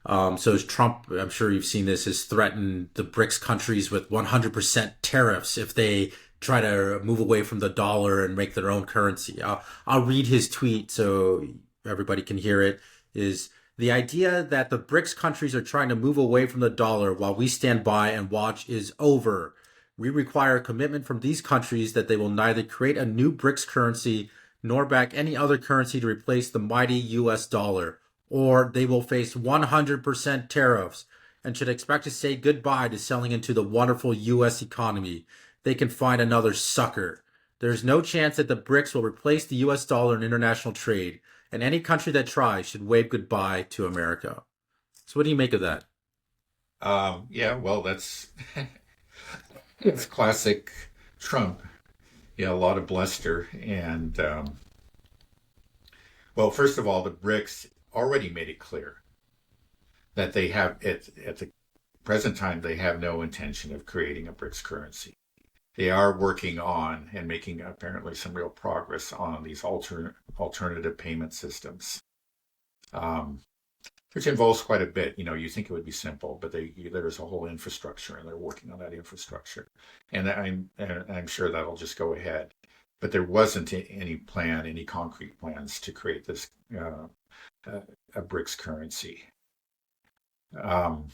So as Trump, I'm sure you've seen this, has threatened the BRICS countries with 100% tariffs if they try to move away from the dollar and make their own currency. I'll read his tweet so everybody can hear it. Is the idea that the BRICS countries are trying to move away from the dollar while we stand by and watch is over. We require a commitment from these countries that they will neither create a new BRICS currency nor back any other currency to replace the mighty US dollar, or they will face 100% tariffs and should expect to say goodbye to selling into the wonderful US economy. They can find another sucker. There's no chance that the BRICS will replace the US dollar in international trade, and any country that tries should wave goodbye to America. So, what do you make of that? Yeah, well, it's classic Trump. Yeah, a lot of bluster. And well, first of all, the BRICS already made it clear that they have at the present time they have no intention of creating a BRICS currency. They are working on and making apparently some real progress on these alternative payment systems, um, which involves quite a bit. You know, you think it would be simple, but there's a whole infrastructure, and they're working on that infrastructure, and I'm sure that'll just go ahead. But there wasn't any concrete plans to create this a BRICS currency. Um,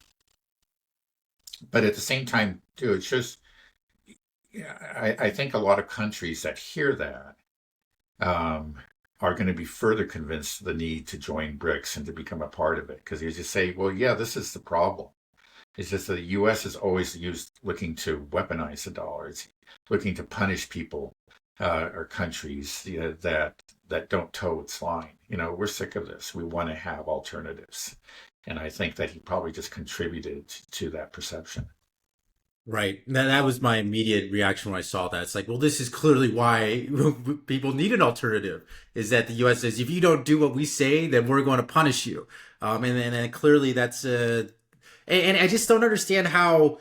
but at the same time, too, it's just yeah, I think a lot of countries that hear that um, are going to be further convinced of the need to join BRICS and to become a part of it. Because you just say, well, yeah, this is the problem. It's just that the U.S. is always looking to weaponize the dollar. It's looking to punish people or countries that don't toe its line. You know, we're sick of this. We want to have alternatives. And I think that he probably just contributed to that perception. Right. That was my immediate reaction when I saw that. It's like, well, this is clearly why people need an alternative. Is that the U.S. says if you don't do what we say, then we're going to punish you. And clearly that's and I just don't understand how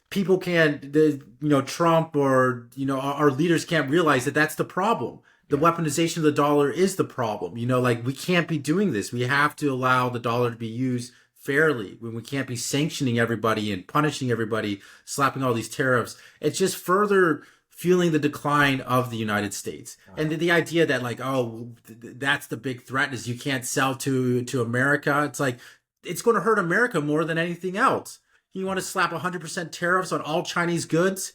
people can't, Trump or our leaders can't realize that that's the problem. The Yeah. weaponization of the dollar is the problem. Like we can't be doing this. We have to allow the dollar to be used fairly when we can't be sanctioning everybody and punishing everybody, slapping all these tariffs. It's just further fueling the decline of the United States. And the idea that like, oh, that's the big threat is you can't sell to America. It's like, it's going to hurt America more than anything else. You want to slap 100% tariffs on all Chinese goods?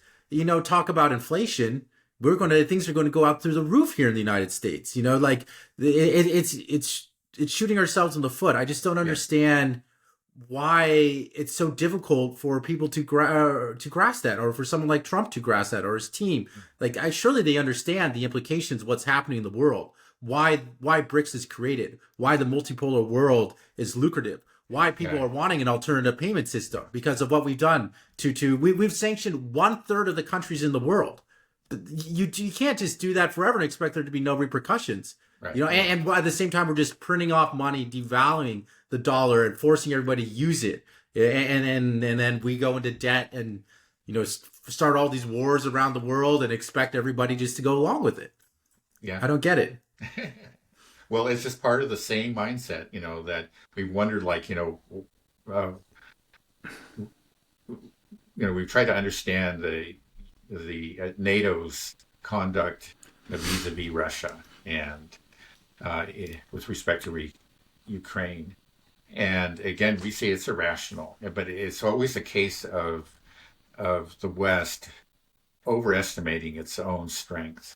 Talk about inflation. Things are going to go out through the roof here in the United States. Like it's shooting ourselves in the foot. I just don't Yeah. understand why it's so difficult for people to grasp that, or for someone like Trump to grasp that, or his team. Like, surely they understand the implications of what's happening in the world. Why BRICS is created? Why the multipolar world is lucrative? Why people Yeah. are wanting an alternative payment system because of what we've done we've sanctioned 1/3 of the countries in the world. You can't just do that forever and expect there to be no repercussions. Right. Yeah. And at the same time, we're just printing off money, devaluing the dollar, and forcing everybody to use it. And then we go into debt and start all these wars around the world and expect everybody just to go along with it. Yeah. I don't get it. Well, it's just part of the same mindset, that we wondered, like, we've tried to understand the NATO's conduct vis-a-vis Russia and with respect to Ukraine. And again, we say it's irrational, but it's always a case of the West overestimating its own strength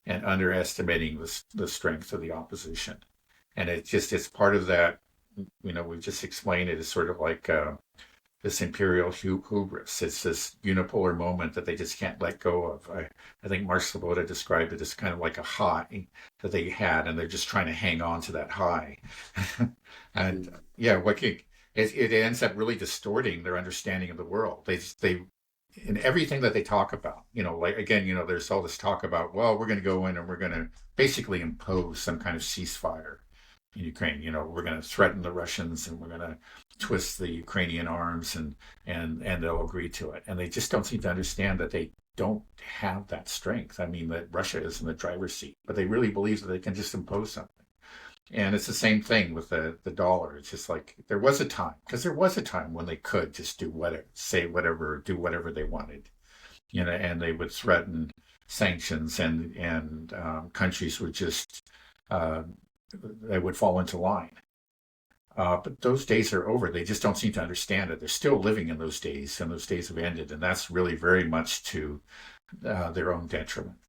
and underestimating the strength of the opposition. And it's part of that. We've just explained it as sort of like this imperial hubris. It's this unipolar moment that they just can't let go of. I think Mark Sloboda described it as kind of like a high that they had, and they're just trying to hang on to that high. And yeah, it ends up really distorting their understanding of the world. They in everything that they talk about, like again, there's all this talk about, well, we're going to go in and we're going to basically impose some kind of ceasefire in Ukraine. We're going to threaten the Russians and we're going to twist the Ukrainian arms and they'll agree to it. And they just don't seem to understand that they don't have that strength. I mean, that Russia is in the driver's seat, but they really believe that they can just impose something. And it's the same thing with the dollar. It's just like there was a time, because there was a time when they could just do whatever, say whatever, do whatever they wanted, and they would threaten sanctions, and countries would just uh, they would fall into line. But those days are over. They just don't seem to understand it. They're still living in those days, and those days have ended, and that's really very much to their own detriment.